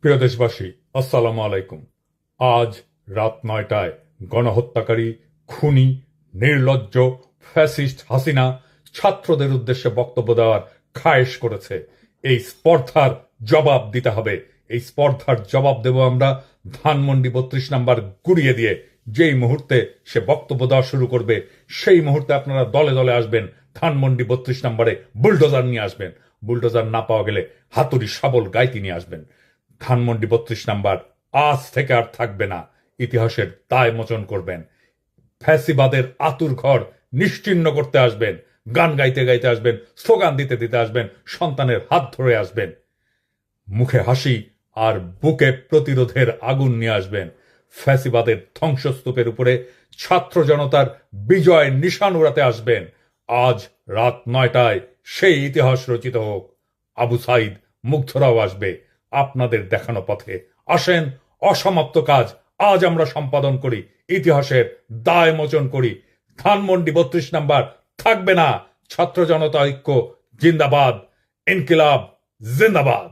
প্রিয় দেশবাসী, আসসালামু আলাইকুম। আজ রাত ৯টায় গণহত্যাকারী, খুনি, নির্লজ্জ ফ্যাসিস্ট হাসিনা ছাত্রদের উদ্দেশ্যে বক্তব্য দেওয়ার খায়েশ করেছে। এই স্পর্ধার জবাব দিতে হবে। এই স্পর্ধার জবাব দেব আমরা ধানমন্ডি ৩২ নাম্বার গুড়িয়ে দিয়ে। যেই মুহূর্তে সে বক্তব্য দেওয়া শুরু করবে সেই মুহূর্তে আপনারা দলে দলে আসবেন, ধানমন্ডি ৩২ নাম্বারে বুলডোজার নিয়ে আসবেন। বুলডোজার না পাওয়া গেলে হাতুড়ি শাবল গাইতি নিয়ে আসবেন। ধানমন্ডি ৩২ নাম্বার আজ থেকে আর থাকবে না। ইতিহাসের দায় মোচন করবেন। ফ্যাসিবাদের আতুর ঘর নিশ্চিহ্ন করতে আসবেন। গান গাইতে গাইতে আসবেন, স্লোগান দিতে দিতে আসবেন, সন্তানের হাত ধরে আসবেন। মুখে হাসি আর বুকে প্রতিরোধের আগুন নিয়ে আসবেন। ফ্যাসিবাদের ধ্বংসস্তূপের উপরে ছাত্র জনতার বিজয় নিশান উড়াতে আসবেন। আজ রাত ৯টায় সেই ইতিহাস রচিত হোক। আবু সাইদ, মুগ্ধরাও আসবে আপনাদের দেখানো পথে। আসেন, অসমাপ্ত কাজ আজ আমরা সম্পাদন করি, ইতিহাসের দায় মোচন করি। ধানমন্ডি ৩২ নাম্বার থাকবে না। ছাত্র জনতা ঐক্য জিন্দাবাদ, ইনকিলাব জিন্দাবাদ।